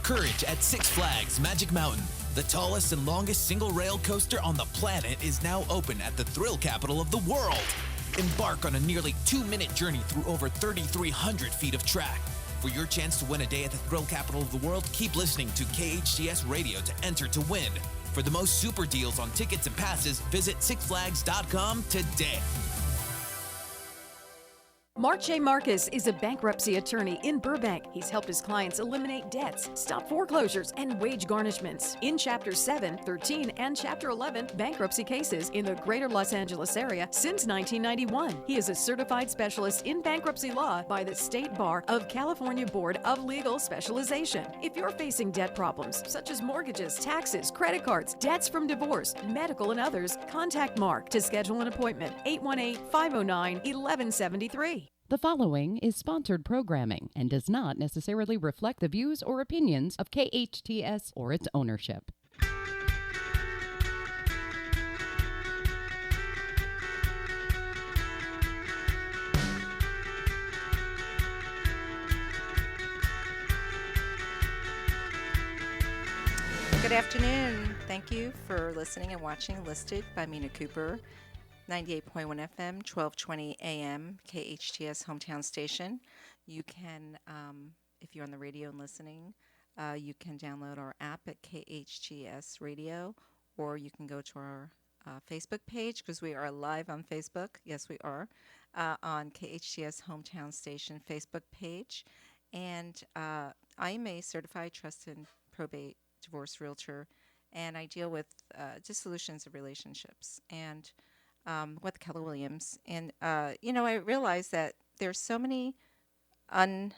Courage at Six Flags Magic Mountain. The tallest and longest single-rail coaster on the planet is now open at the thrill capital of the world. Embark on a nearly 2-minute journey through over 3,300 feet of track. For your chance to win a day at the thrill capital of the world, keep listening to KHTS Radio to enter to win. For the most super deals on tickets and passes, visit sixflags.com today. Mark J. Markus is a bankruptcy attorney in Burbank. He's helped his clients eliminate debts, stop foreclosures, and wage garnishments in Chapter 7, 13, and Chapter 11 bankruptcy cases in the greater Los Angeles area since 1991. He is a certified specialist in bankruptcy law by the State Bar of California Board of Legal Specialization. If you're facing debt problems such as mortgages, taxes, credit cards, debts from divorce, medical, and others, contact Mark to schedule an appointment. 818-509-1173. The following is sponsored programming and does not necessarily reflect the views or opinions of KHTS or its ownership. Good afternoon. Thank you for listening and watching Listed by Mina Kuper. 98.1 FM, 1220 AM, KHTS hometown station. You can, if you're on the radio and listening, you can download our app at KHTS Radio, or you can go to our Facebook page, because we are live on Facebook. Yes, we are, on KHTS hometown station Facebook page. And I am a certified trust and probate divorce realtor, and I deal with dissolutions of relationships. And with Keller Williams. And, I realized that there's so many untold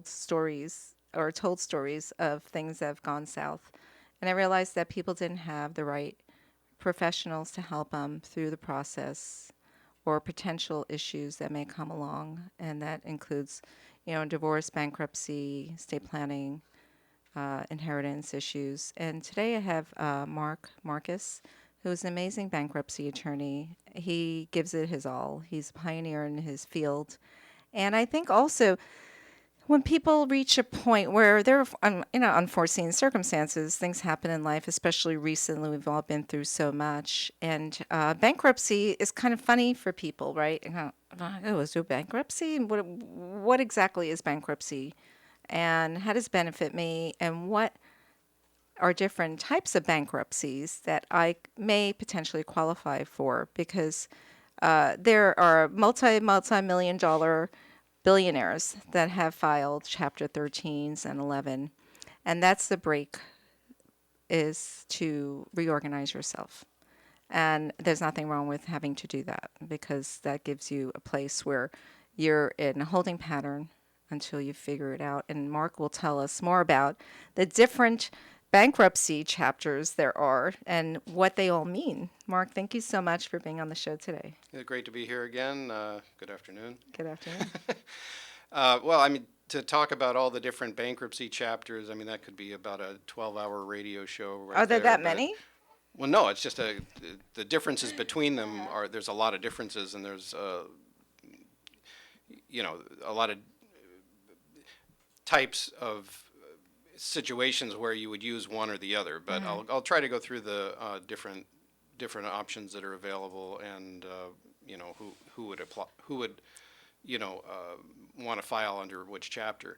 stories or told stories of things that have gone south. And I realized that people didn't have the right professionals to help them through the process or potential issues that may come along. And that includes, divorce, bankruptcy, estate planning, inheritance issues. And today I have Markus, who's an amazing bankruptcy attorney. He gives it his all. He's a pioneer in his field. And I think also when people reach a point where there are unforeseen circumstances, things happen in life, especially recently. We've all been through so much. And bankruptcy is kind of funny for people, right? Oh, is there bankruptcy? What exactly is bankruptcy? And how does it benefit me? And what are different types of bankruptcies that I may potentially qualify for, because there are multi-million dollar billionaires that have filed Chapter 13s and 11, and that's the break, is to reorganize yourself. And there's nothing wrong with having to do that, because that gives you a place where you're in a holding pattern until you figure it out. And Mark will tell us more about the different bankruptcy chapters there are and what they all mean. Mark, thank you so much for being on the show today. Yeah, great to be here again. Good afternoon. Good afternoon. To talk about all the different bankruptcy chapters, that could be about a 12-hour radio show. Right Are there that many? Well, no, it's just the differences between them there's a lot of differences, and there's a lot of types of situations where you would use one or the other, but I'll try to go through the different options that are available, and who would apply, who would want to file under which chapter.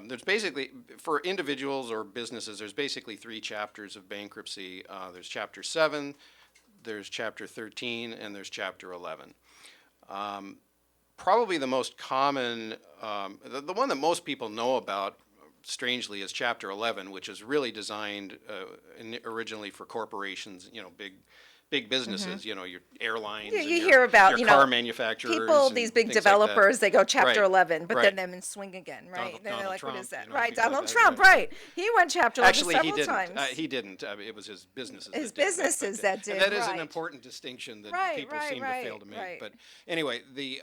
There's basically, for individuals or businesses, there's basically 3 chapters of bankruptcy. There's Chapter 7, there's Chapter 13, and there's Chapter 11. Probably the most common, the one that most people know about, strangely, is Chapter 11, which is really designed originally for corporations, big businesses, your airlines. Yeah, you hear about, your car manufacturers. People, these big developers, they go Chapter 11, but right. then them in swing again, right? Then they're like, Trump, what is that? you know, Right, people Donald like Trump, that, right. He went Chapter 11 Actually, several he didn't. times. He didn't. It was his businesses. His that did businesses that did, and that is right. an important distinction that people seem to fail to make. Right. But anyway, the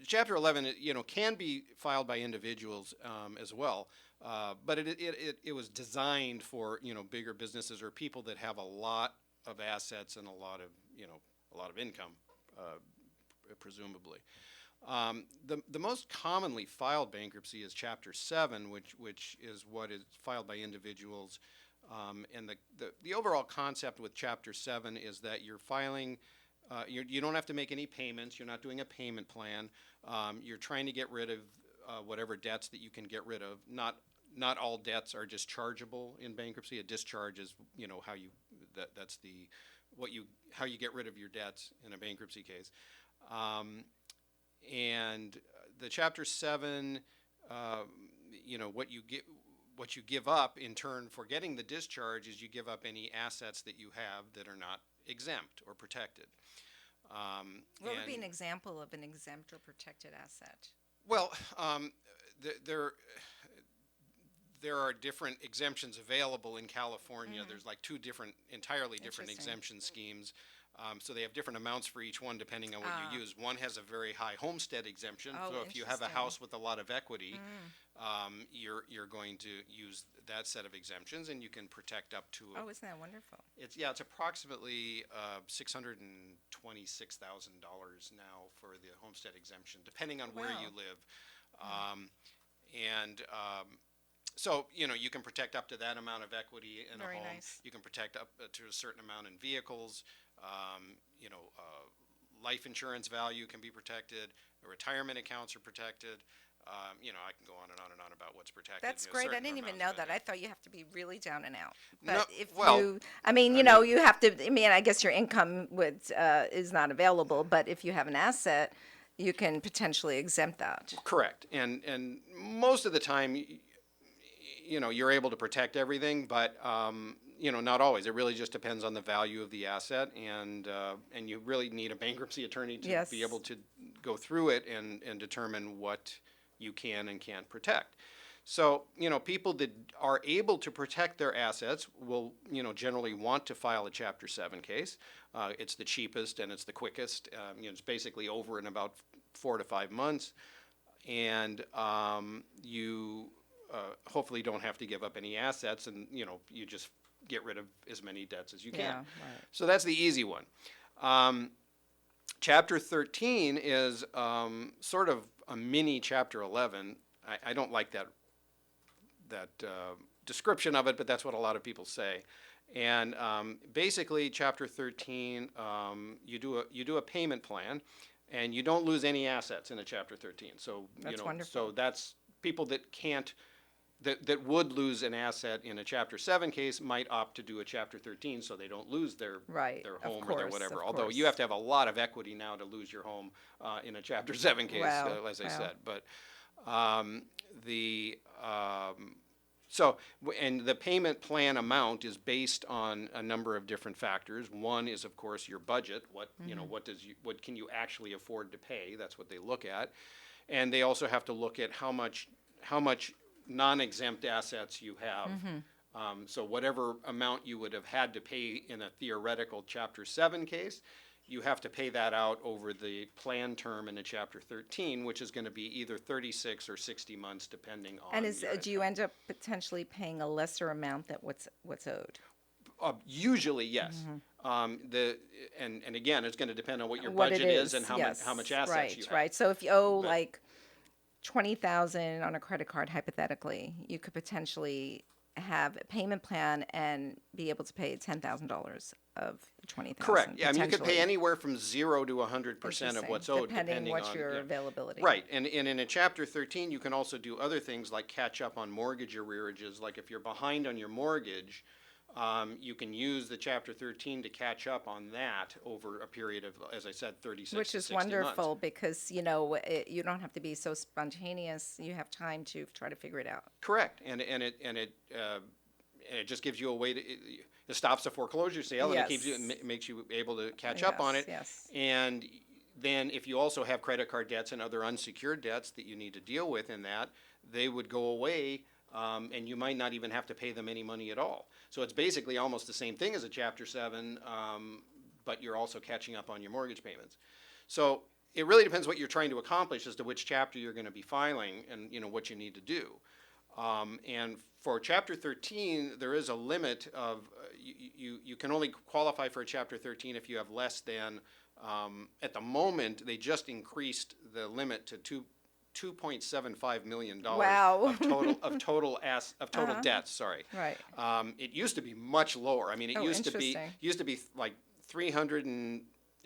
Chapter 11, can be filed by individuals as well. But it was designed for bigger businesses or people that have a lot of assets and a lot of income, presumably. The most commonly filed bankruptcy is Chapter 7, which is what is filed by individuals. And the overall concept with Chapter 7 is that you're filing, you don't have to make any payments, you're not doing a payment plan, you're trying to get rid of whatever debts that you can get rid of. Not all debts are dischargeable in bankruptcy. A discharge is, how you, that's how you get rid of your debts in a bankruptcy case. And the Chapter 7, what you give up in turn for getting the discharge is you give up any assets that you have that are not exempt or protected. What would be an example of an exempt or protected asset? Well, there are different exemptions available in California. There's like two entirely different exemption schemes. So they have different amounts for each one depending on what you use. One has a very high homestead exemption. Oh, So if you have a house with a lot of equity, you're going to use that set of exemptions, and you can protect up to. Oh, isn't that wonderful? It's approximately $626,000 now for the homestead exemption, depending on where you live. So, you can protect up to that amount of equity in Very a home. nice. You can protect up to a certain amount in vehicles. Life insurance value can be protected. Retirement accounts are protected. I can go on and on and on about what's protected. That's great. I certain didn't even amounts, know but that. I thought you have to be really down and out. No, But if well, you have to. I guess your income is not available. But if you have an asset, you can potentially exempt that. Correct. And most of the time, you're able to protect everything, but not always. It really just depends on the value of the asset, and you really need a bankruptcy attorney to be able to go through it and determine what you can and can't protect. So, people that are able to protect their assets will, generally want to file a Chapter 7 case. It's the cheapest and it's the quickest. It's basically over in about 4 to 5 months, and you hopefully don't have to give up any assets, and you just get rid of as many debts as you can. Yeah, right. So that's the easy one. Chapter 13 is sort of a mini Chapter 11. I don't like that description of it, but that's what a lot of people say. And basically, Chapter 13, you do a payment plan, and you don't lose any assets in a Chapter 13. So That's wonderful. So that's people that can't. That would lose an asset in a Chapter 7 case might opt to do a Chapter 13 so they don't lose their home or their whatever. Although you have to have a lot of equity now to lose your home in a Chapter 7 case, as I said. But and the payment plan amount is based on a number of different factors. One is, of course, your budget. What can you actually afford to pay? That's what they look at, and they also have to look at how much non-exempt assets you have. So whatever amount you would have had to pay in a theoretical Chapter 7 case, you have to pay that out over the plan term in a Chapter 13, which is going to be either 36 or 60 months, depending on. And do you end up potentially paying a lesser amount than what's owed? Usually, yes. And again, it's going to depend on what your budget is and how much assets you have. Right. So if you owe like $20,000 on a credit card, hypothetically, you could potentially have a payment plan and be able to pay $10,000 of $20,000. Correct. Yeah, I mean, you could pay anywhere from 0 to 100% of what's owed, depending on your availability. Right, and in a Chapter 13, you can also do other things like catch up on mortgage arrearages. Like if you're behind on your mortgage, you can use the Chapter 13 to catch up on that over a period of, as I said, 36 Which to is 60 wonderful months. Because, you don't have to be so spontaneous. You have time to try to figure it out. Correct, and it just gives you a way to. It stops the foreclosure sale, and it makes you able to catch up on it. Yes. And then if you also have credit card debts and other unsecured debts that you need to deal with in that, they would go away. And you might not even have to pay them any money at all. So it's basically almost the same thing as a Chapter 7, but you're also catching up on your mortgage payments. So it really depends what you're trying to accomplish as to which chapter you're going to be filing and what you need to do. And for Chapter 13, there is a limit of you can only qualify for a Chapter 13 if you have less than At the moment, they just increased the limit to $2.75 million Wow. of total debts. Sorry. Right. It used to be much lower. I mean, it Oh, used to be interesting. like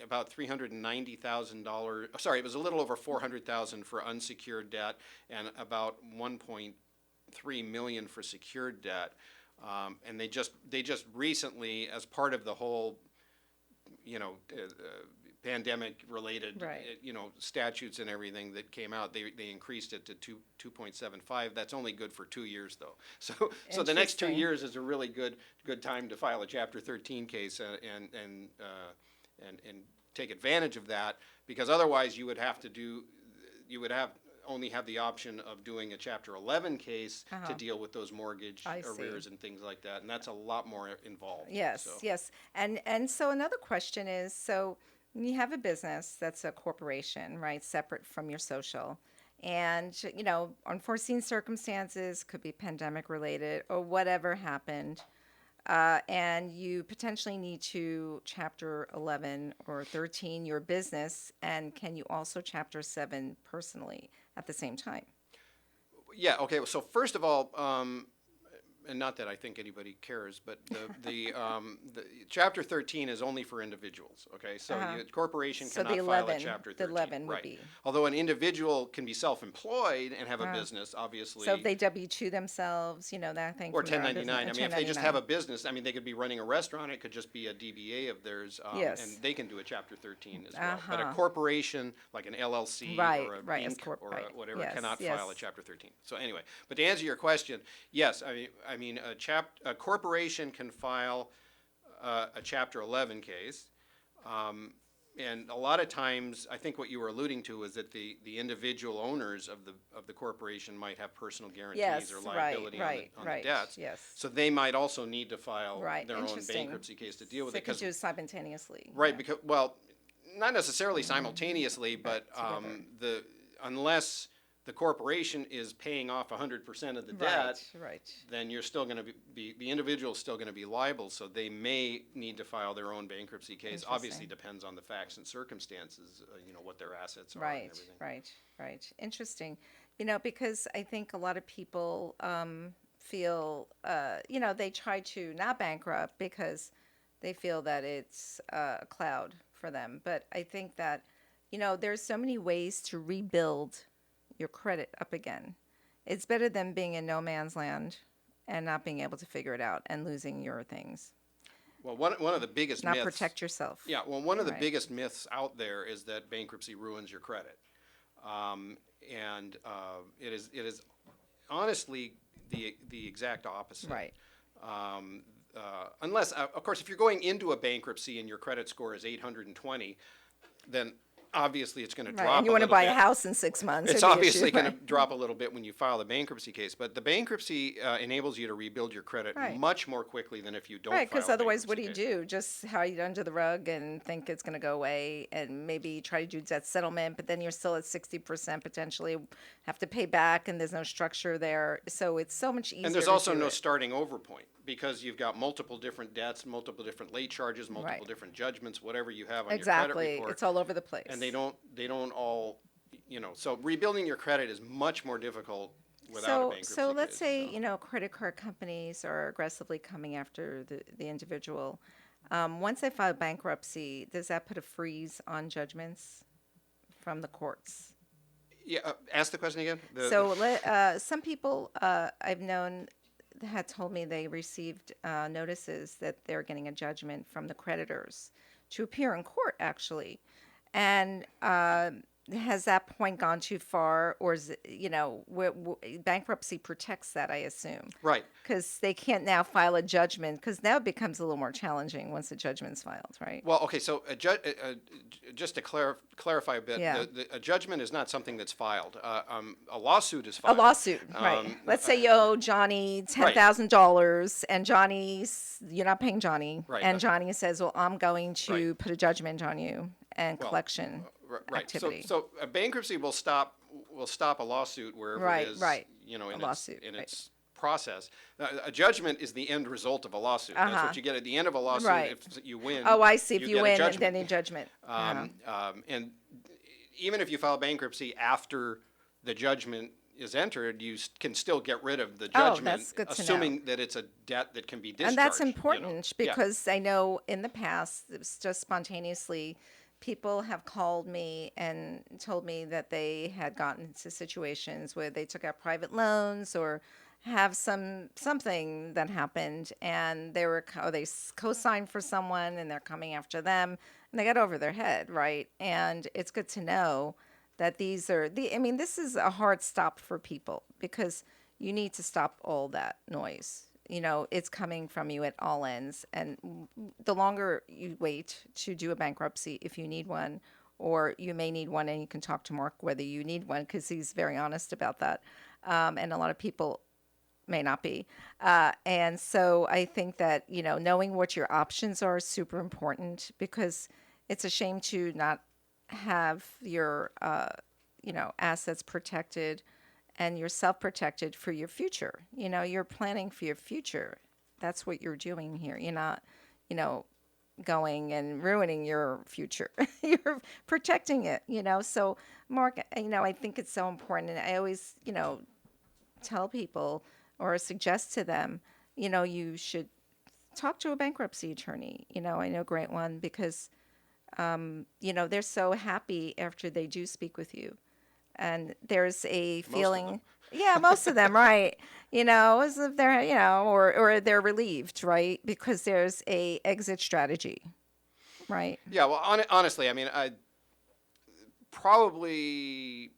about $390,000. Sorry, it was a little over $400,000 for unsecured debt and about $1.3 million for secured debt. And they just recently, as part of the whole, pandemic related, Right. statutes and everything that came out, they increased it to 2.75. That's only good for 2 years though. So the next 2 Interesting. years is a really good time to file a Chapter 13 case and take advantage of that, because otherwise you would only have the option of doing a Chapter 11 case to deal with those mortgage I see. arrears and things like that, and that's a lot more involved. Yes, so. yes. And so another question is, so you have a business that's a corporation, right, separate from your social. And, unforeseen circumstances, could be pandemic related or whatever happened. And you potentially need to Chapter 11 or 13 your business. And can you also Chapter 7 personally at the same time? Yeah, okay, so first of all, and not that I think anybody cares, but the Chapter 13 is only for individuals, okay? So the corporation So cannot the file a 11 Chapter the 13. 11 would right. be. Although an individual can be self-employed and have a business, obviously. So if they W-2 themselves, that thing. Or from their own 1099. I business, mean, if they just 1099. have a business, I mean, they could be running a restaurant. It could just be a DBA of theirs, Yes. and they can do a Chapter 13 as well. But a corporation, like an LLC Right, or a right, as Inc. or right. whatever, Yes, cannot yes. file a Chapter 13. So anyway, but to answer your question, yes, I mean, a corporation can file a Chapter 11 case. And a lot of times, I think what you were alluding to is that the individual owners of the corporation might have personal guarantees Yes, or right, liability right, on right, the debts. yes. So they might also need to file Right, their own interesting. bankruptcy case to deal with They it. could do it simultaneously. Right, Yeah. because, well, not necessarily simultaneously, but unless the corporation is paying off 100% of the debt, Right. then you're still going to the individual is still going to be liable, so they may need to file their own bankruptcy case. Obviously, depends on the facts and circumstances, what their assets are and Right, everything. right. Interesting. Because I think a lot of people feel, they try to not bankrupt because they feel that it's a cloud for them. But I think that, there's so many ways to rebuild your credit up again. It's better than being in no man's land and not being able to figure it out and losing your things. Well, one of the biggest Not myths. protect yourself. Yeah, well, one of the Right. biggest myths out there is that bankruptcy ruins your credit, and it is honestly the exact opposite. Right. Unless, of course, if you're going into a bankruptcy and your credit score is 820, then obviously it's going to Right. drop. And you a want to little buy bit. a house in 6 months. It's or the obviously issue, going to right? drop a little bit when you file the bankruptcy case, but the bankruptcy enables you to rebuild your credit Right. much more quickly than if you don't Right, file because a otherwise, what do you bankruptcy case. do? Just hide it under the rug and think it's going to go away, and maybe try to do debt settlement, but then you're still at 60% potentially, have to pay back, and there's no structure there. So it's so much easier. And there's to also do no it. starting over point, because you've got multiple different debts, multiple different late charges, multiple Right. different judgments, whatever you have on your Exactly. credit report. It's all over the place. And they don't all, so rebuilding your credit is much more difficult without a So, bankruptcy so let's case, say, credit card companies are aggressively coming after the individual. Once they file bankruptcy, does that put a freeze on judgments from the courts? Yeah, ask the question again. Some people I've known had told me they received notices that they're getting a judgment from the creditors to appear in court, actually. And has that point gone too far, or is it, bankruptcy protects that, I assume? Right. Because they can't now file a judgment, because now it becomes a little more challenging once the judgment's filed, right? Well, okay, so just to clarify a bit, Yeah. a judgment is not something that's filed. A lawsuit is filed. A lawsuit, right. Let's say you owe Johnny $10,000, and you're not paying Johnny. Right. And Johnny says, well, I'm going to Right. put a judgment on you and collection Right. activity. So a bankruptcy will stop a lawsuit wherever Right, it is, right. in A its lawsuit, in right. its process. A judgment is the end result of a lawsuit. That's what you get at the end of a lawsuit. Right. If you win, Oh, I see. If you get a win, judgment. then a judgment. And even if you file bankruptcy after the judgment is entered, you can still get rid of the judgment, that's good to know. assuming that it's a debt that can be discharged. And that's you know. important Yeah. because I know in the past, it was just spontaneously, people have called me and told me that they had gotten into situations where they took out private loans or have something that happened, and they co-signed for someone and they're coming after them, and they got over their head, right? And it's good to know that these are this is a hard stop for people because you need to stop all that noise. It's coming from you at all ends. And the longer you wait to do a bankruptcy, if you need one, or you may need one, and you can talk to Mark whether you need one because he's very honest about that. And a lot of people may not be. And so I think that, knowing what your options are is super important because it's a shame to not have your, assets protected and yourself protected for your future. You're planning for your future. That's what you're doing here. You're not, going and ruining your future. You're protecting it, So, Mark, I think it's so important. And I always, tell people or suggest to them, you should talk to a bankruptcy attorney. I know a great one because, they're so happy after they do speak with you. And there's a feeling, most of them, right? As if they're, or they're relieved, right? Because there's a exit strategy, right? Yeah, well, honestly, I probably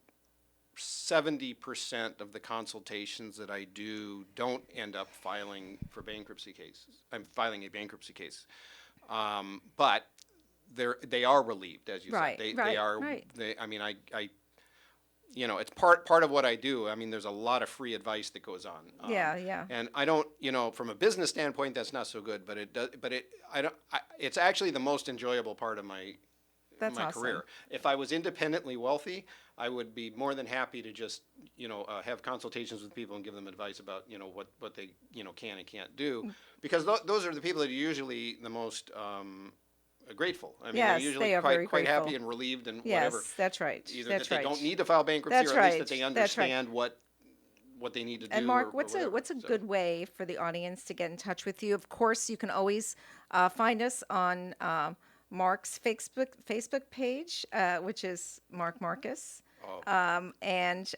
70% of the consultations that I do don't end up filing for bankruptcy cases. I'm filing a bankruptcy case, but they are relieved, as you Right, said. right, They are. right. It's part of what I do. There's a lot of free advice that goes on. Yeah. And I don't, from a business standpoint, that's not so good. But it does. But it's actually the most enjoyable part of my Awesome. career. If I was independently wealthy, I would be more than happy to just, have consultations with people and give them advice about, what they, can and can't do, because those are the people that are usually the most grateful. Yes, they're usually they are very quite happy grateful. and relieved and Yes, whatever. that's right. Either That's that right. they don't need to file bankruptcy, That's or at least right. that they That's right. understand what they need to do. And Mark, or what's whatever. a good way for the audience to get in touch with you? Of course, you can always find us on Mark's Facebook page, which is Mark Markus. And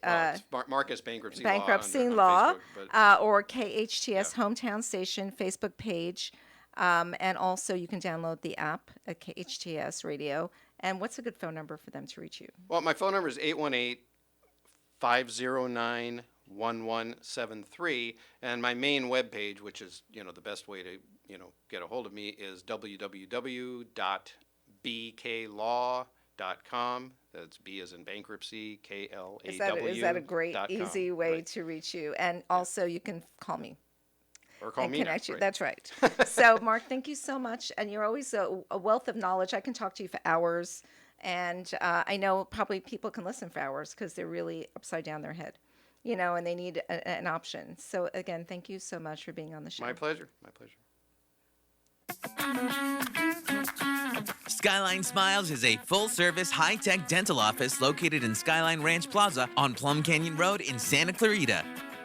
It's Markus Bankruptcy Bankruptcy Law, Law, on Facebook, but or KHTS Hometown Station Facebook page. And also you can download the app at KHTS Radio. And what's a good phone number for them to reach you? well, my phone number is 818-509-1173, and my main webpage, which is the best way to get a hold of me, is www.bklaw.com. That's B as in bankruptcy, KLAW. Is that a great, easy way Right. to reach you? And also you can call me. Or call And Mina. connect you. Right. That's right. So, Mark, thank you so much. And you're always a wealth of knowledge. I can talk to you for hours. And I know probably people can listen for hours because they're really upside down their head, and they need an option. So, again, thank you so much for being on the show. My pleasure. My pleasure. Skyline Smiles is a full-service, high-tech dental office located in Skyline Ranch Plaza on Plum Canyon Road in Santa Clarita.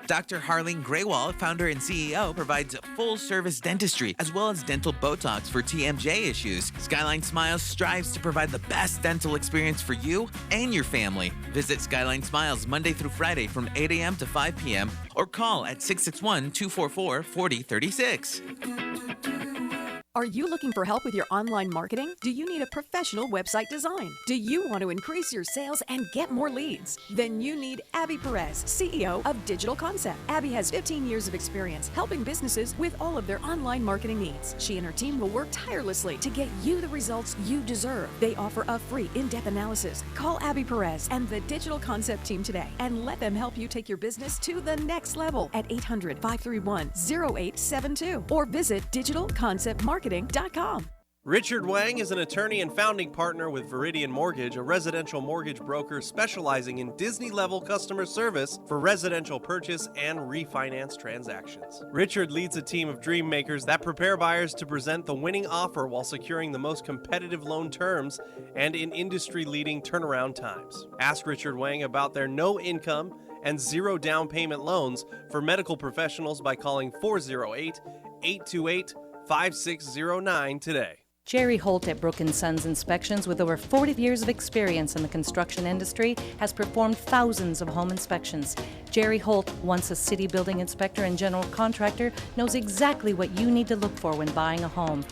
Dr. Harleen Graywall, founder and CEO, provides full-service dentistry as well as dental Botox for TMJ issues. Skyline Smiles strives to provide the best dental experience for you and your family. Visit Skyline Smiles Monday through Friday from 8 a.m. to 5 p.m. or call at 661-244-4036. Are you looking for help with your online marketing? Do you need a professional website design? Do you want to increase your sales and get more leads? Then you need Abby Perez, CEO of Digital Concept. Abby has 15 years of experience helping businesses with all of their online marketing needs. She and her team will work tirelessly to get you the results you deserve. They offer a free in-depth analysis. Call Abby Perez and the Digital Concept team today and let them help you take your business to the next level at 800-531-0872 or visit digitalconceptmarketing.com. Richard Wang is an attorney and founding partner with Viridian Mortgage, a residential mortgage broker specializing in Disney-level customer service for residential purchase and refinance transactions. Richard leads a team of dream makers that prepare buyers to present the winning offer while securing the most competitive loan terms and in industry-leading turnaround times. Ask Richard Wang about their no-income and zero down payment loans for medical professionals by calling 408-828-5609 today. Jerry Holt at Brook & Sons Inspections, with over 40 years of experience in the construction industry, has performed thousands of home inspections. Jerry Holt, once a city building inspector and general contractor, knows exactly what you need to look for when buying a home.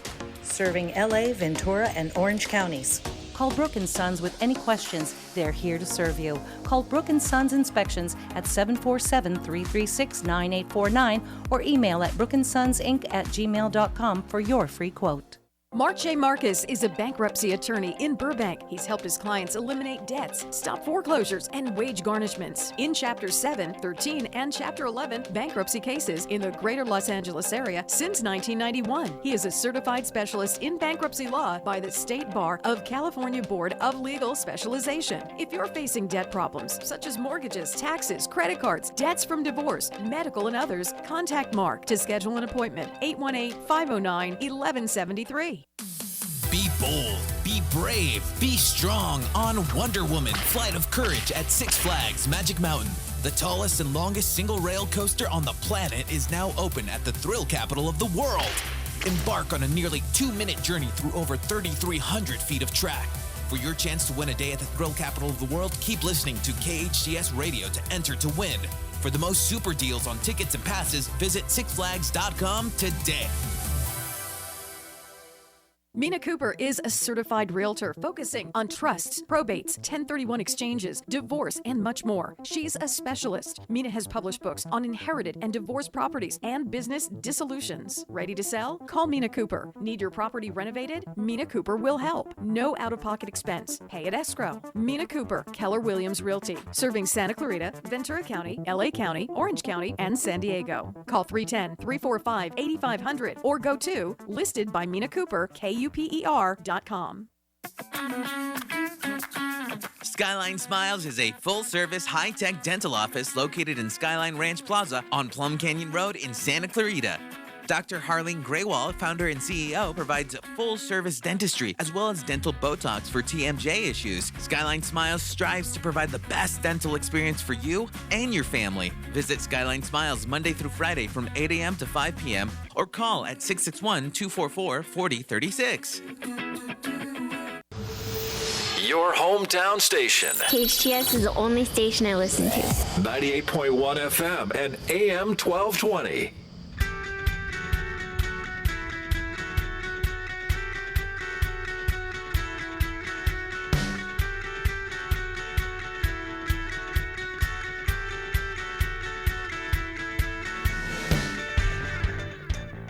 Serving LA, Ventura, and Orange counties. Call Brook & Sons with any questions. They're here to serve you. Call Brook & Sons Inspections at 747-336-9849 or email at brookandsonsinc@gmail.com for your free quote. Mark J. Markus is a bankruptcy attorney in Burbank. He's helped his clients eliminate debts, stop foreclosures, and wage garnishments. In Chapter 7, 13, and Chapter 11 bankruptcy cases in the greater Los Angeles area since 1991. He is a certified specialist in bankruptcy law by the State Bar of California Board of Legal Specialization. If you're facing debt problems, such as mortgages, taxes, credit cards, debts from divorce, medical, and others, contact Mark to schedule an appointment. 818-509-1173. Be bold, be brave, be strong on Wonder Woman Flight of Courage at Six Flags Magic Mountain. The tallest and longest single rail coaster on the planet is now open at the thrill capital of the world. Embark on a nearly 2-minute journey through over 3,300 feet of track. For your chance to win a day at the thrill capital of the world, keep listening to KHTS Radio to enter to win. For the most super deals on tickets and passes, visit sixflags.com today. Mina Kuper is a certified realtor focusing on trusts, probates, 1031 exchanges, divorce, and much more. She's a specialist. Mina has published books on inherited and divorced properties and business dissolutions. Ready to sell? Call Mina Kuper. Need your property renovated? Mina Kuper will help. No out-of-pocket expense. Pay at escrow. Mina Kuper, Keller Williams Realty, serving Santa Clarita, Ventura County, LA County, Orange County, and San Diego. Call 310-345-8500 or go to listed by Mina Kuper, KUPER.com. Skyline Smiles is a full-service, high-tech dental office located in Skyline Ranch Plaza on Plum Canyon Road in Santa Clarita. Dr. Harleen Graywall, founder and CEO, provides full-service dentistry as well as dental Botox for TMJ issues. Skyline Smiles strives to provide the best dental experience for you and your family. Visit Skyline Smiles Monday through Friday from 8 a.m. to 5 p.m. or call at 661-244-4036. Your hometown station. KHTS is the only station I listen to. 98.1 FM and AM 1220.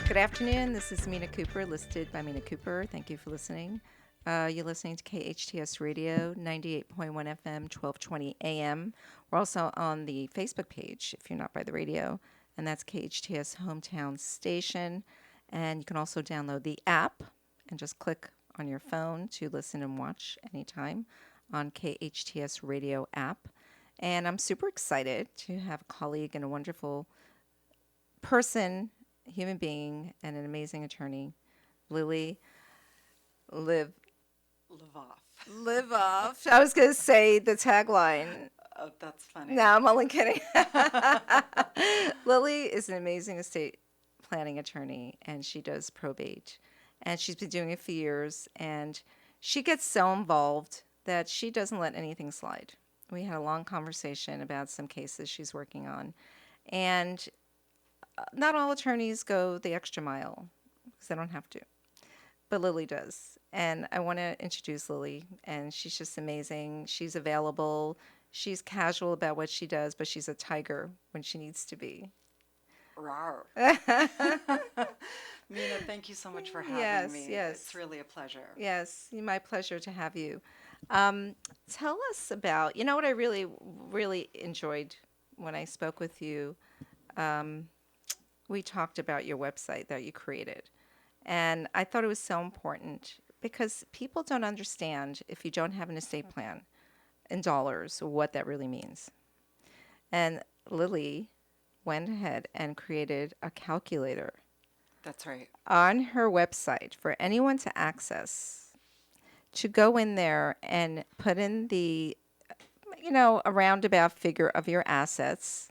Good afternoon. This is Mina Kuper, listed by Mina Kuper. Thank you for listening. You're listening to KHTS Radio, 98.1 FM, 1220 AM. We're also on the Facebook page, if you're not by the radio, and that's KHTS Hometown Station. And you can also download the app and just click on your phone to listen and watch anytime on KHTS Radio app. And I'm super excited to have a colleague and a wonderful person, human being, and an amazing attorney, Lillian Levoff. I was going to say the tagline. Oh, that's funny. No, I'm only kidding. Lily is an amazing estate planning attorney, and she does probate. And she's been doing it for years, and she gets so involved that she doesn't let anything slide. We had a long conversation about some cases she's working on. And not all attorneys go the extra mile because they don't have to, but Lily does. And I want to introduce Lily, and she's just amazing. She's available. She's casual about what she does, but she's a tiger when she needs to be. Rawr. Mina, thank you so much for having me. Yes. It's really a pleasure. Yes, my pleasure to have you. Tell us about, you know what I really, really enjoyed when I spoke with you? We talked about your website that you created, And I thought it was so important because people don't understand, if you don't have an estate plan in dollars, what that really means. And Lily went ahead and created a calculator That's right. on her website for anyone to access, to go in there and put in the, a roundabout figure of your assets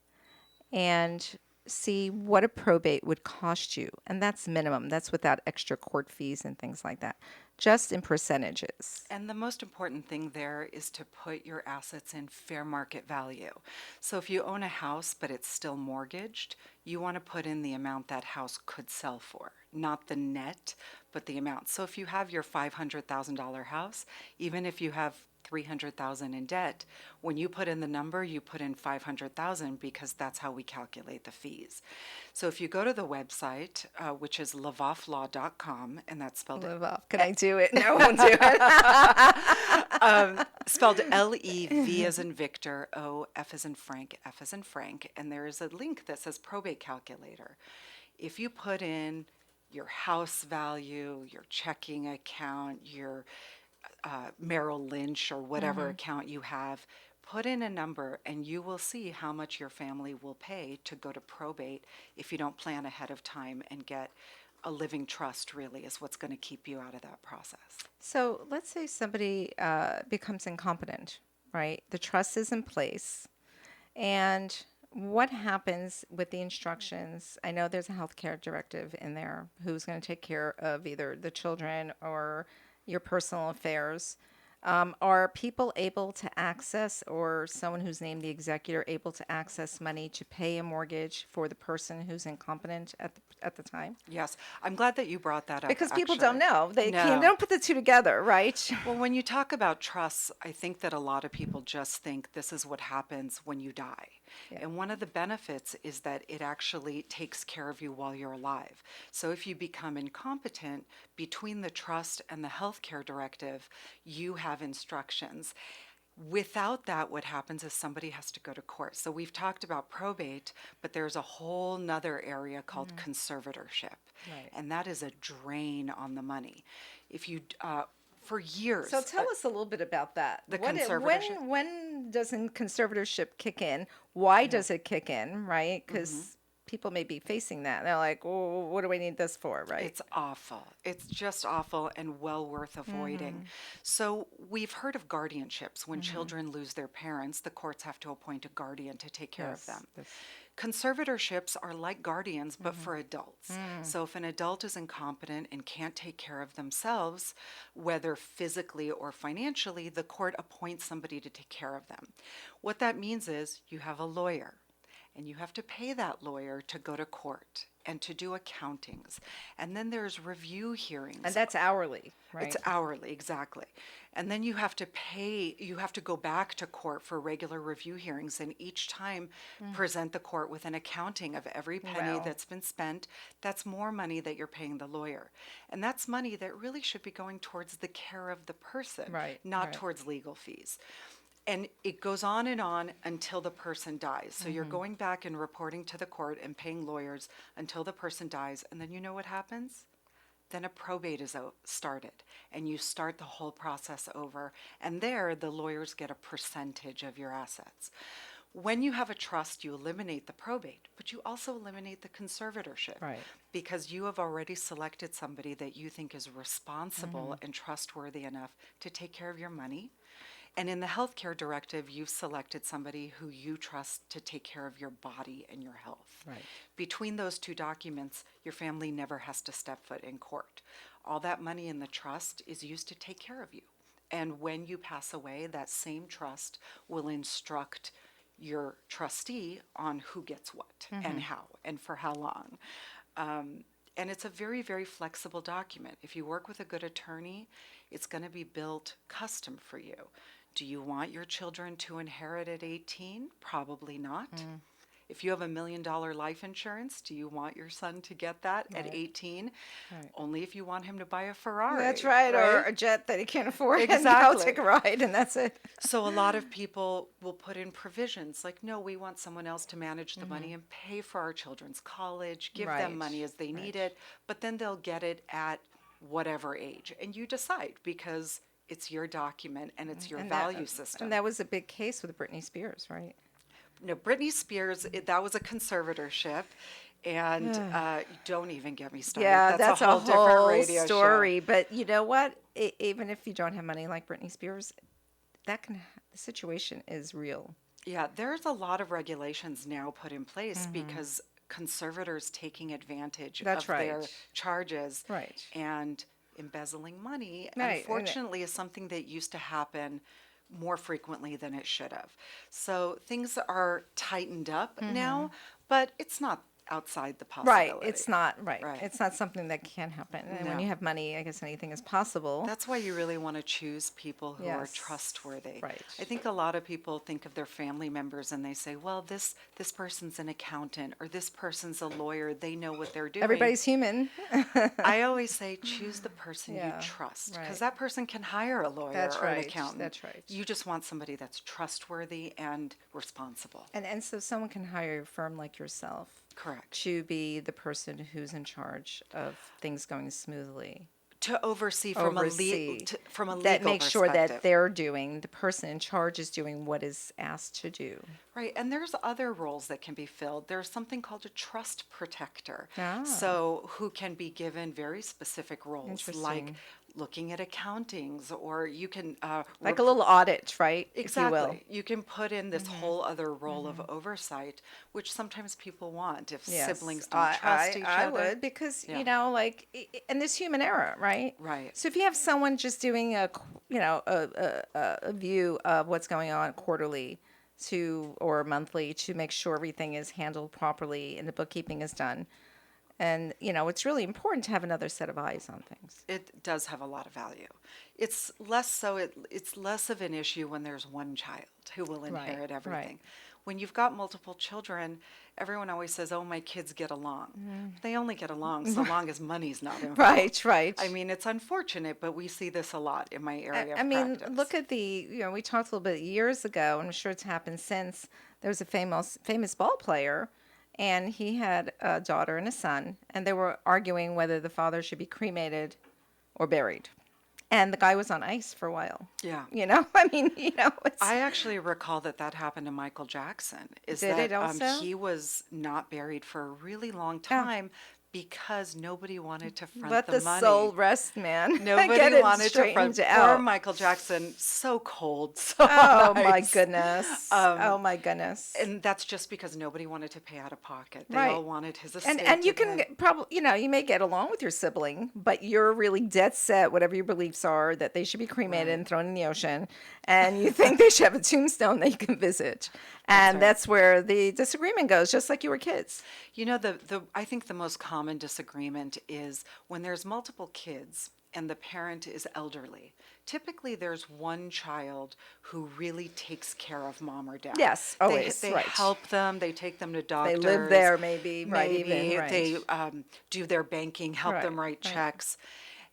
and see what a probate would cost you. And that's minimum. That's without extra court fees and things like that, just in percentages. And the most important thing there is to put your assets in fair market value. So if you own a house but it's still mortgaged, you want to put in the amount that house could sell for, not the net, but the amount. So if you have your $500,000 house, even if you have $300,000 in debt, when you put in the number, you put in $500,000 because that's how we calculate the fees. So if you go to the website, which is levofflaw.com, and that's spelled Levoff. Can I do it? No, I won't do it. spelled L-E-V as in Victor, O, F as in Frank, F as in Frank, and there is a link that says probate calculator. If you put in your house value, your checking account, your Merrill Lynch or whatever account you have, put in a number and you will see how much your family will pay to go to probate if you don't plan ahead of time and get a living trust. Really is what's going to keep you out of that process. So let's say somebody becomes incompetent, right? The trust is in place. And what happens with the instructions? I know there's a healthcare directive in there who's going to take care of either the children or your personal affairs. Are people able to access, or someone who's named the executor able to access money to pay a mortgage for the person who's incompetent at the time? Yes, I'm glad that you brought that up. Because people actually. don't know. They No. can't, they don't put the two together, right? Well, when you talk about trusts, I think that a lot of people just think this is what happens when you die. Yeah. And one of the benefits is that it actually takes care of you while you're alive. So if you become incompetent, between the trust and the healthcare directive, you have instructions. Without that, what happens is somebody has to go to court. So we've talked about probate, but there's a whole nother area called conservatorship. Right. And that is a drain on the money. If you, for years. So tell us a little bit about that. The conservatorship. When does conservatorship kick in? Why does it kick in, right? Because people may be facing that. They're like, oh, what do I need this for, right? It's awful. It's just awful and well worth avoiding. So we've heard of guardianships. When children lose their parents, the courts have to appoint a guardian to take care of them. Conservatorships are like guardians, but for adults. So if an adult is incompetent and can't take care of themselves, whether physically or financially, the court appoints somebody to take care of them. What that means is you have a lawyer, and you have to pay that lawyer to go to court and to do accountings. And then there's review hearings. And that's hourly, right? It's hourly, exactly. And then you have to pay, you have to go back to court for regular review hearings, and each time present the court with an accounting of every penny that's been spent. That's more money that you're paying the lawyer. And that's money that really should be going towards the care of the person, not towards legal fees. And it goes on until the person dies. So you're going back and reporting to the court and paying lawyers until the person dies. And then you know what happens? Then a probate is started, and you start the whole process over. And there, the lawyers get a percentage of your assets. When you have a trust, you eliminate the probate, but you also eliminate the conservatorship. Right. Because you have already selected somebody that you think is responsible and trustworthy enough to take care of your money. And in the healthcare directive, you've selected somebody who you trust to take care of your body and your health. Right. Between those two documents, your family never has to step foot in court. All that money in the trust is used to take care of you. And when you pass away, that same trust will instruct your trustee on who gets what and how and for how long. And it's a very, very flexible document. If you work with a good attorney, it's going to be built custom for you. Do you want your children to inherit at 18? Probably not. If you have $1 million life insurance, do you want your son to get that at 18? Right. Only if you want him to buy a Ferrari. That's right, or a jet that he can't afford. And Exactly. go take a ride, and that's it. So a lot of people will put in provisions like, no, we want someone else to manage the money and pay for our children's college, give Right. them money as they need it, but then they'll get it at whatever age. And you decide because it's your document and it's your value system. And that was a big case with Britney Spears, right? No, Britney Spears, that was a conservatorship. And don't even get me started. Yeah, that's a whole different radio story. show. But you know what? Even if you don't have money like Britney Spears, the situation is real. Yeah, there's a lot of regulations now put in place because conservators taking advantage of their charges and embezzling money, unfortunately, is something that used to happen more frequently than it should have. So things are tightened up now, but it's not outside the possibility. Right. It's not It's not something that can happen. And when you have money, I guess anything is possible. That's why you really want to choose people who are trustworthy. Right. I think a lot of people think of their family members and they say, well, this person's an accountant or this person's a lawyer. They know what they're doing. Everybody's human. I always say choose the person you trust because that person can hire a lawyer or an accountant. That's right. You just want somebody that's trustworthy and responsible. And so someone can hire a firm like yourself. Correct. To be the person who's in charge of things going smoothly. To oversee from a legal that makes sure perspective. that the person in charge is doing what is asked to do. Right, and there's other roles that can be filled. There's something called a trust protector. Ah. So who can be given very specific roles like looking at accountings, or you can like a little audit, right? Exactly. If you will. You can put in this whole other role of oversight, which sometimes people want if siblings don't trust each other. I would because you know, like, and there's human error, right? Right. So if you have someone just doing a view of what's going on quarterly or monthly to make sure everything is handled properly and the bookkeeping is done. And, it's really important to have another set of eyes on things. It does have a lot of value. It's less of an issue when there's one child who will inherit everything. Right. When you've got multiple children, everyone always says, oh, my kids get along. They only get along so long as money's not involved. Right. I mean, it's unfortunate, but we see this a lot in my area of I mean, practice. look at we talked a little bit years ago, and I'm sure it's happened since. There was a famous ball player, and he had a daughter and a son, and they were arguing whether the father should be cremated or buried. And the guy was on ice for a while. Yeah. I actually recall that happened to Michael Jackson. Did it also? He was not buried for a really long time because nobody wanted to front Let the money. Let the soul rest, man. Nobody wanted to front. Poor Michael Jackson, so cold. So my goodness. Oh my goodness. And that's just because nobody wanted to pay out of pocket. They all wanted his estate. And you can probably, you may get along with your sibling, but you're really dead set, whatever your beliefs are, that they should be cremated and thrown in the ocean, and you think they should have a tombstone that you can visit. And that's where the disagreement goes, just like you were kids. I think the most common disagreement is when there's multiple kids and the parent is elderly. Typically, there's one child who really takes care of mom or dad. Yes, always. They help them. They take them to doctors. They live there, maybe. They do their banking, help them write checks.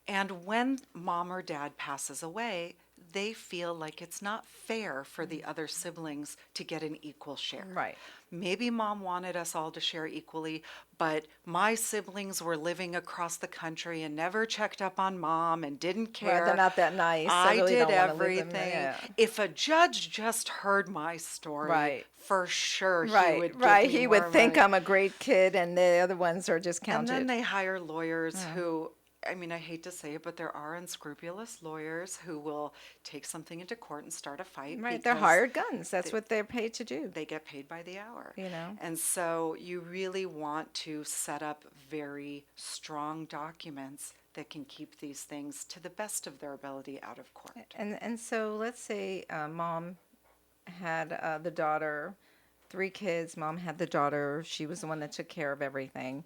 And when mom or dad passes away, they feel like it's not fair for the other siblings to get an equal share. Right. Maybe mom wanted us all to share equally, but my siblings were living across the country and never checked up on mom and didn't care. They're not that nice. I really did don't everything. If a judge just heard my story, for sure he would give me He more would think money. I'm a great kid and the other ones are just counted. And then they hire lawyers who, I hate to say it, but there are unscrupulous lawyers who will take something into court and start a fight. Right, they're hired guns. That's what they're paid to do. They get paid by the hour. And so you really want to set up very strong documents that can keep these things to the best of their ability out of court. And so let's say mom had the daughter, 3 kids. Mom had the daughter. She was the one that took care of everything.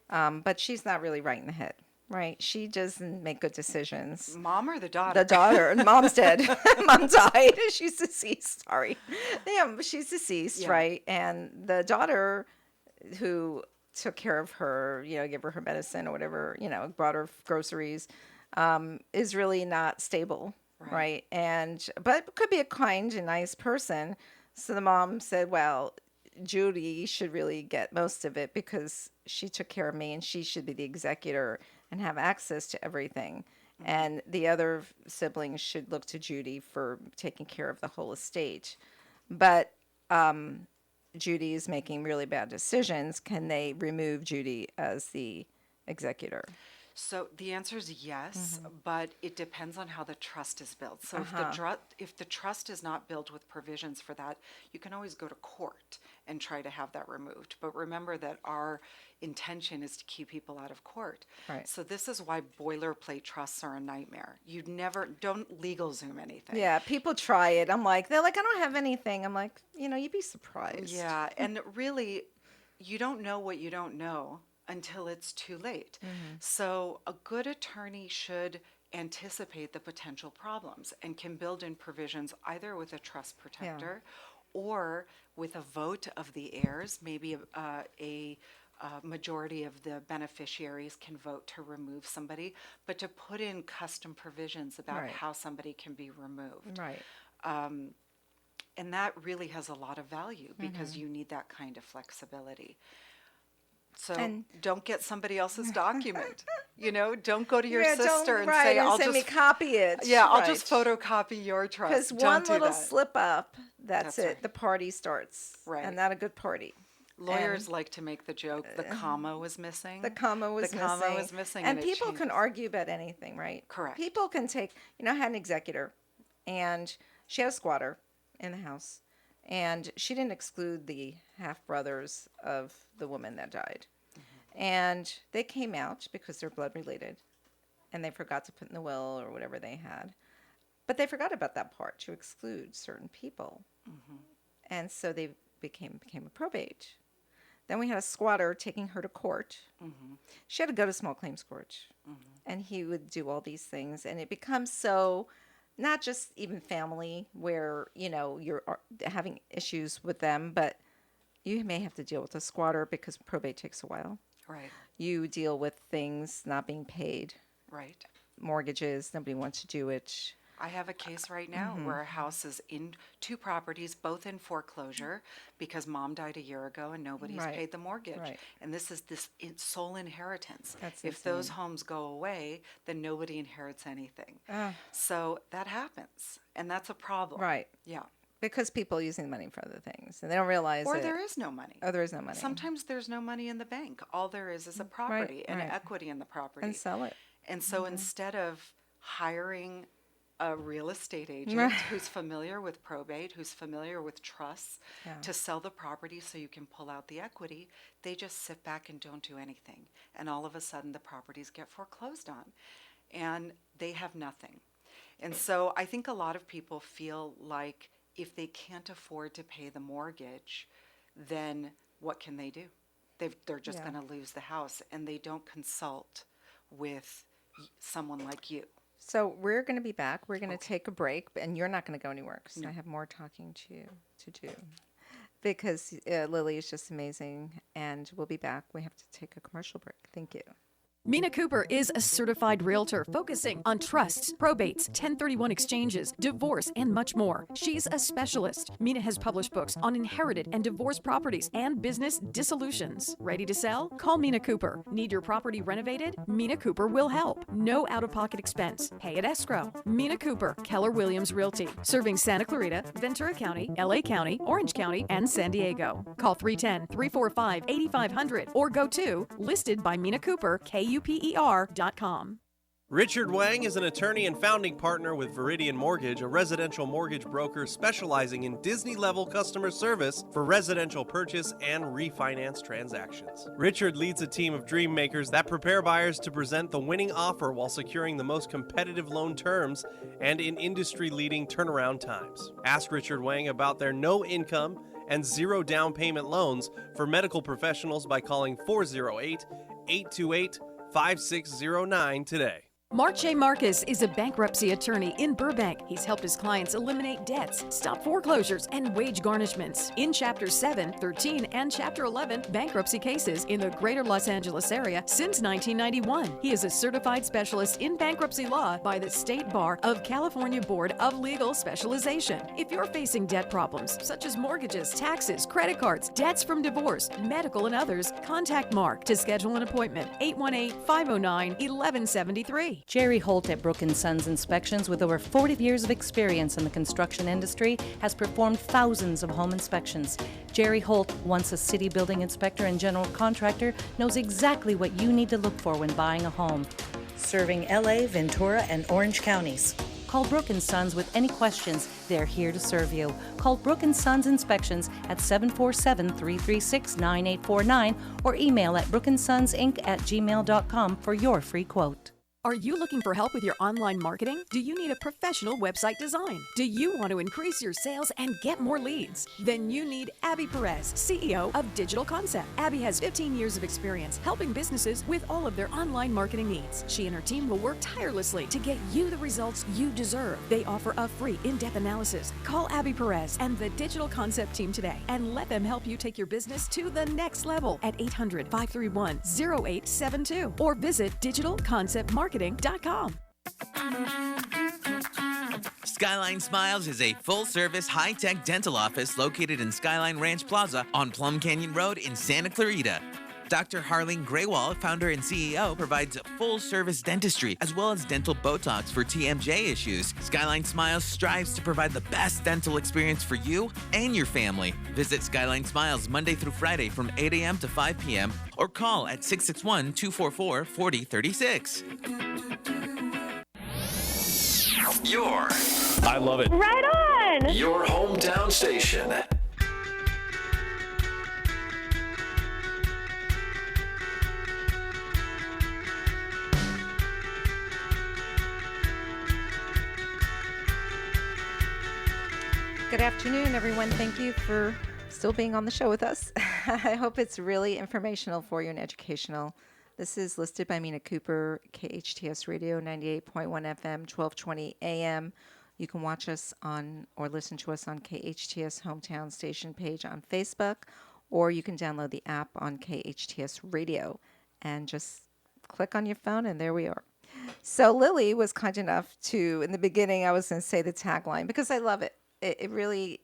But she's not really right in the head. Right. She doesn't make good decisions. Mom or the daughter? The daughter. Mom's dead. Mom died. She's deceased. Sorry. Yeah, she's deceased, right? And the daughter who took care of her, gave her medicine or whatever, brought her groceries, is really not stable, right? But could be a kind and nice person. So the mom said, well, Judy should really get most of it because she took care of me and she should be the executor and have access to everything. And the other siblings should look to Judy for taking care of the whole estate. But Judy is making really bad decisions. Can they remove Judy as the executor? So the answer is yes, but it depends on how the trust is built. So if the trust is not built with provisions for that, you can always go to court and try to have that removed. But remember that our intention is to keep people out of court. Right. So this is why boilerplate trusts are a nightmare. Don't legal zoom anything. Yeah, people try it. They're like, I don't have anything. I'm like, you'd be surprised. Yeah, and really, you don't know what you don't know until it's too late. So a good attorney should anticipate the potential problems and can build in provisions either with a trust protector or with a vote of the heirs. Maybe a majority of the beneficiaries can vote to remove somebody, but to put in custom provisions about how somebody can be removed. Right. And that really has a lot of value because you need that kind of flexibility. So don't get somebody else's document. Don't go to your sister and say, "I'll just me copy it." Yeah, I'll just photocopy your trust. Because one little slip up, that's it. Right. The party starts, and not a good party. Lawyers like to make the joke, the comma was missing. The comma was missing. And people can argue about anything, right? Correct. People can take, I had an executor, and she had a squatter in the house. And she didn't exclude the half-brothers of the woman that died. And they came out because they're blood related. And they forgot to put in the will or whatever they had. But they forgot about that part to exclude certain people. And so they became a probate. Then we had a squatter taking her to court. She had to go to small claims court. And he would do all these things. And it becomes so... not just even family where, you're having issues with them, but you may have to deal with a squatter because probate takes a while. Right. You deal with things not being paid. Right. Mortgages, nobody wants to do it. I have a case right now where a house is in 2 properties, both in foreclosure because mom died a year ago and nobody's paid the mortgage. Right. And this is sole inheritance. That's if insane. Those homes go away, then nobody inherits anything. So that happens. And that's a problem. Right. Yeah. Because people are using the money for other things and they don't realize Or there is no money. Oh, there is no money. Sometimes there's no money in the bank. All there is a property and equity in the property. And sell it. And so instead of hiring a real estate agent who's familiar with probate, who's familiar with trusts, to sell the property so you can pull out the equity, they just sit back and don't do anything. And all of a sudden the properties get foreclosed on and they have nothing. And so I think a lot of people feel like if they can't afford to pay the mortgage, then what can they do? They're just going to lose the house, and they don't consult with someone like you. So we're going to be back. We're going to take a break, and you're not going to go anywhere because I have more talking to do. Because Lily is just amazing, and we'll be back. We have to take a commercial break. Thank you. Mina Kuper is a certified realtor focusing on trusts, probates, 1031 exchanges, divorce, and much more. She's a specialist. Mina has published books on inherited and divorced properties and business dissolutions. Ready to sell? Call Mina Kuper. Need your property renovated? Mina Kuper will help. No out-of-pocket expense. Pay at escrow. Mina Kuper, Keller Williams Realty, serving Santa Clarita, Ventura County, LA County, Orange County, and San Diego. Call 310-345-8500 or go to listed by Mina Kuper, KUPER.com. Richard Wang is an attorney and founding partner with Viridian Mortgage, a residential mortgage broker specializing in Disney-level customer service for residential purchase and refinance transactions. Richard leads a team of dream makers that prepare buyers to present the winning offer while securing the most competitive loan terms and in industry-leading turnaround times. Ask Richard Wang about their no-income and zero down payment loans for medical professionals by calling 408-828-5600. 5609 today. Mark J. Markus is a bankruptcy attorney in Burbank. He's helped his clients eliminate debts, stop foreclosures, and wage garnishments in Chapter 7, 13, and Chapter 11 bankruptcy cases in the greater Los Angeles area since 1991. He is a certified specialist in bankruptcy law by the State Bar of California Board of Legal Specialization. If you're facing debt problems such as mortgages, taxes, credit cards, debts from divorce, medical, and others, contact Mark to schedule an appointment. 818-509-1173. Jerry Holt at Brook & Sons Inspections, with over 40 years of experience in the construction industry, has performed thousands of home inspections. Jerry Holt, once a city building inspector and general contractor, knows exactly what you need to look for when buying a home. Serving LA, Ventura, and Orange counties. Call Brook & Sons with any questions. They're here to serve you. Call Brook & Sons Inspections at 747-336-9849 or email at brookandsonsinc@gmail.com for your free quote. Are you looking for help with your online marketing? Do you need a professional website design? Do you want to increase your sales and get more leads? Then you need Abby Perez, CEO of Digital Concept. Abby has 15 years of experience helping businesses with all of their online marketing needs. She and her team will work tirelessly to get you the results you deserve. They offer a free in-depth analysis. Call Abby Perez and the Digital Concept team today and let them help you take your business to the next level at 800-531-0872 or visit digitalconceptmarketing.com. Skyline Smiles is a full-service, high-tech dental office located in Skyline Ranch Plaza on Plum Canyon Road in Santa Clarita. Dr. Harleen Graywall, founder and CEO, provides full-service dentistry as well as dental Botox for TMJ issues. Skyline Smiles strives to provide the best dental experience for you and your family. Visit Skyline Smiles Monday through Friday from 8 a.m. to 5 p.m. or call at 661-244-4036. I love it. Right on! Your hometown station. Good afternoon, everyone. Thank you for still being on the show with us. I hope it's really informational for you and educational. This is listed by Mina Kuper, KHTS Radio, 98.1 FM, 1220 AM. You can watch us on or listen to us on KHTS Hometown Station page on Facebook, or you can download the app on KHTS Radio and just click on your phone, and there we are. So Lily was kind enough to, in the beginning, I was going to say the tagline because I love it. It really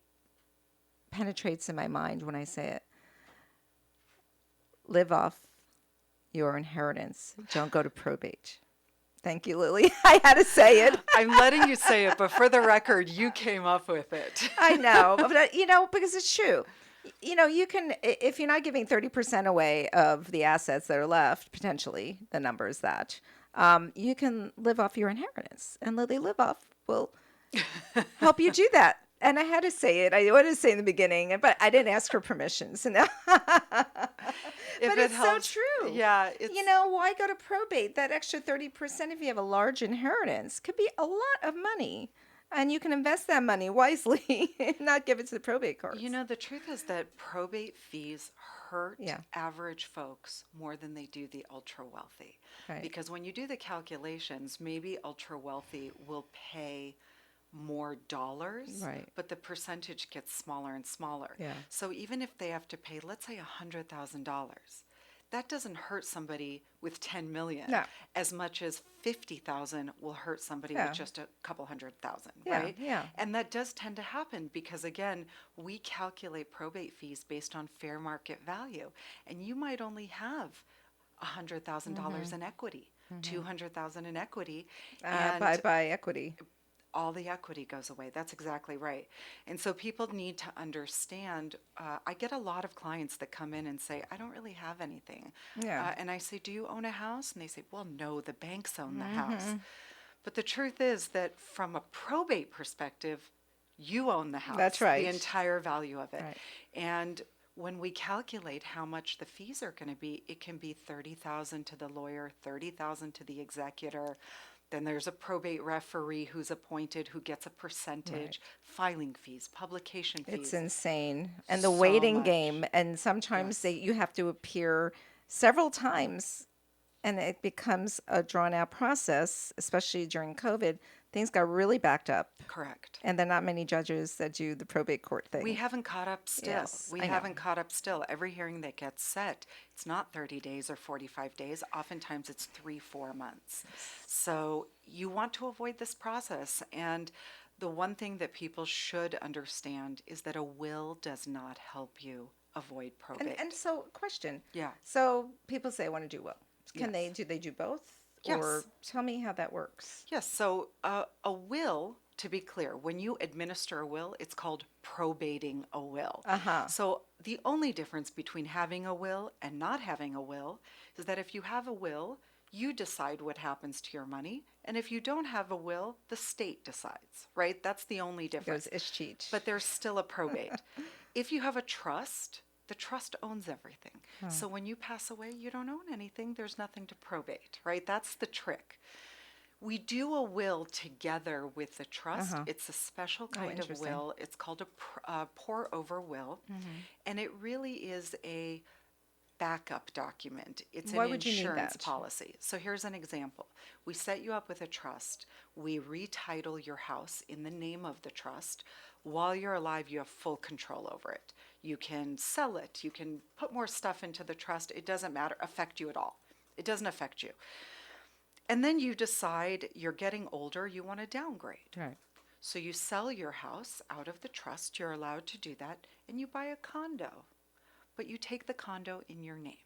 penetrates in my mind when I say it. Live off your inheritance. Don't go to probate. Thank you, Lily. I had to say it. I'm letting you say it, but for the record, you came up with it. I know, but because it's true. You can, if you're not giving 30% away of the assets that are left, potentially, the number is that, you can live off your inheritance. And Lily Live Off will help you do that. And I had to say it. I wanted to say in the beginning, but I didn't ask for permission. So now, but it's helps, so true. Yeah. Why go to probate? That extra 30%, if you have a large inheritance, could be a lot of money. And you can invest that money wisely and not give it to the probate courts. The truth is that probate fees hurt average folks more than they do the ultra wealthy. Right. Because when you do the calculations, maybe ultra wealthy will pay more dollars, right, but the percentage gets smaller and smaller. Yeah. So even if they have to pay, let's say $100,000, that doesn't hurt somebody with 10 million as much as 50,000 will hurt somebody with just a couple 100,000, right? Yeah. And that does tend to happen because, again, we calculate probate fees based on fair market value, and you might only have $100,000 in equity, $200,000 in equity, and by equity. All the equity goes away. That's exactly right. And so people need to understand. I get a lot of clients that come in and say, I don't really have anything. Yeah. And I say, do you own a house? And they say, well, no, the banks own the house. But the truth is that from a probate perspective, you own the house. That's right. The entire value of it. Right. And when we calculate how much the fees are going to be, it can be $30,000 to the lawyer, $30,000 to the executor. Then there's a probate referee who's appointed who gets a percentage, filing fees, publication fees. It's insane. And the waiting game. And sometimes you have to appear several times And it becomes a drawn out process, especially during COVID. Things got really backed up. Correct. And there are not many judges that do the probate court thing. We haven't caught up still. Yes, We I know. haven't caught up still. Every hearing that gets set, it's not 30 days or 45 days. Oftentimes it's 3-4 months. So you want to avoid this process. And the one thing that people should understand is that a will does not help you avoid probate. And so, question. Yeah. So people say I want to do will. Can Yes. they do both? Yes. Or tell me how that works. Yes, so a will, to be clear, when you administer a will, it's called probating a will. So the only difference between having a will and not having a will is that if you have a will, you decide what happens to your money, and if you don't have a will, the state decides, right? That's the only difference. Goes Ishcheat. But there's still a probate. If you have a trust, the trust owns everything. So when you pass away, you don't own anything. There's nothing to probate, right? That's the trick. We do a will together with the trust. It's a special kind of interesting. will. It's called a pour over will. And it really is a backup document. It's Why an would you need insurance that? policy. So here's an example. We set you up with a trust. We retitle your house in the name of the trust. While you're alive, you have full control over it. You can sell it. You can put more stuff into the trust. It doesn't affect you at all. It doesn't affect you. And then you decide you're getting older, you want to downgrade. Right. So you sell your house out of the trust. You're allowed to do that. And you buy a condo. But you take the condo in your name.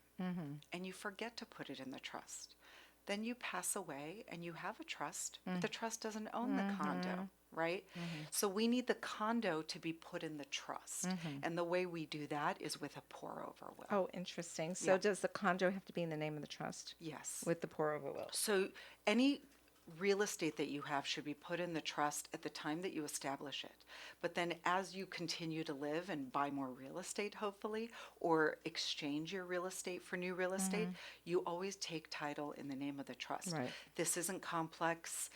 And you forget to put it in the trust. Then you pass away and you have a trust, but the trust doesn't own the condo, right? So we need the condo to be put in the trust. And the way we do that is with a pour over will. Oh, interesting. So Yeah. does the condo have to be in the name of the trust? Yes. With the pour over will. So any real estate that you have should be put in the trust at the time that you establish it. But then as you continue to live and buy more real estate, hopefully, or exchange your real estate for new real estate, you always take title in the name of the trust. Right. This isn't complex.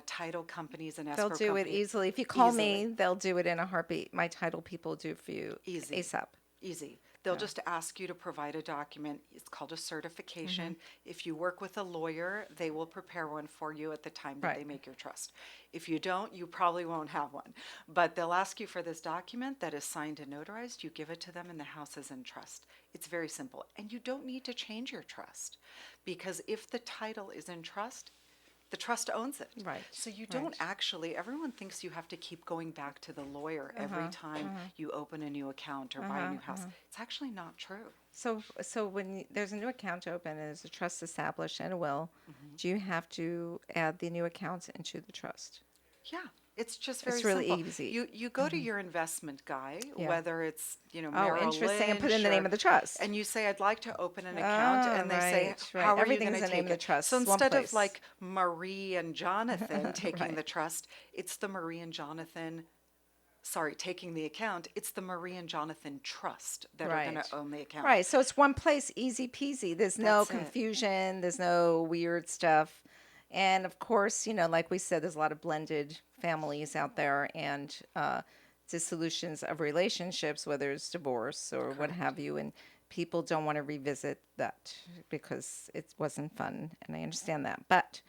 Title companies and They'll escrow do it companies. easily. If you call Easily. me, they'll do it in a heartbeat. My title people do it for you Easy. ASAP. Easy. They'll just ask you to provide a document. It's called a certification. Mm-hmm. If you work with a lawyer, they will prepare one for you at the time that Right. they make your trust. If you don't, you probably won't have one. But they'll ask you for this document that is signed and notarized. You give it to them and the house is in trust. It's very simple. And you don't need to change your trust because if the title is in trust, the trust owns it. Right, So you don't right. actually, everyone thinks you have to keep going back to the lawyer every time you open a new account or buy a new house. It's actually not true. So when there's a new account open and there's a trust established and a will, do you have to add the new accounts into the trust? Yeah, it's just very It's really simple. easy. You go to your investment guy, Yeah. whether it's Oh, Merrill interesting, and put Lynch in the name or- of the trust. and you say, "I'd like to open an account," and they say, right. "How are Everything's you going the to name take of the it?" trust, So one instead place. of like Marie and Jonathan taking Right. the trust, it's the Marie and Jonathan. Sorry, taking the account. It's the Marie and Jonathan Trust that are going Right. to own the account. Right. So it's one place, easy peasy. There's no That's it. confusion. There's no weird stuff. And of course, like we said, there's a lot of blended families out there and dissolutions of relationships, whether it's divorce or what have you. And people don't want to revisit that because it wasn't fun. And I understand that. But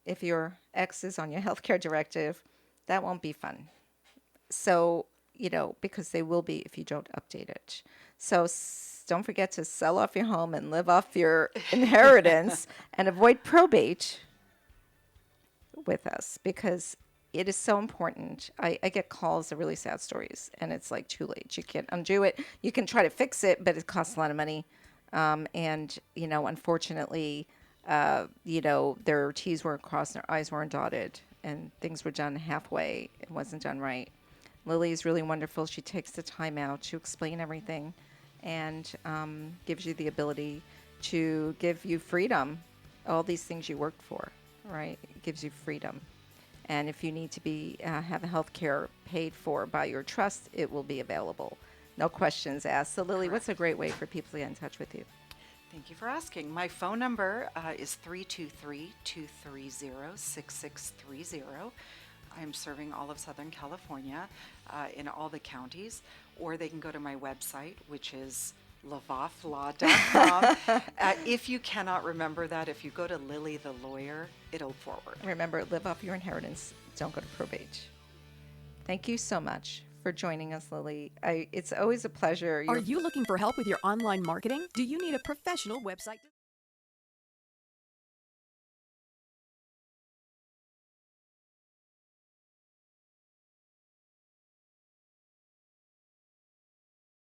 if your ex is on your healthcare directive, that won't be fun. So, because they will be if you don't update it. So don't forget to sell off your home and live off your inheritance and avoid probate with us because it is so important. I get calls of really sad stories and it's like too late. You can't undo it. You can try to fix it, but it costs a lot of money. Unfortunately, their T's weren't crossed, their I's weren't dotted, and things were done halfway. It wasn't done right. Lily is really wonderful. She takes the time out to explain everything and gives you the ability to give you freedom, all these things you worked for, right? It gives you freedom. And if you need to have health care paid for by your trust, it will be available. No questions asked. So Lily, what's a great way for people to get in touch with you? Thank you for asking. My phone number is 323-230-6630. I'm serving all of Southern California in all the counties, or they can go to my website, which is levofflaw.com. If you cannot remember that, if you go to Lily the Lawyer, it'll forward. Remember, live off your inheritance. Don't go to probate. Thank you so much for joining us, Lily. It's always a pleasure. Are you looking for help with your online marketing? Do you need a professional website?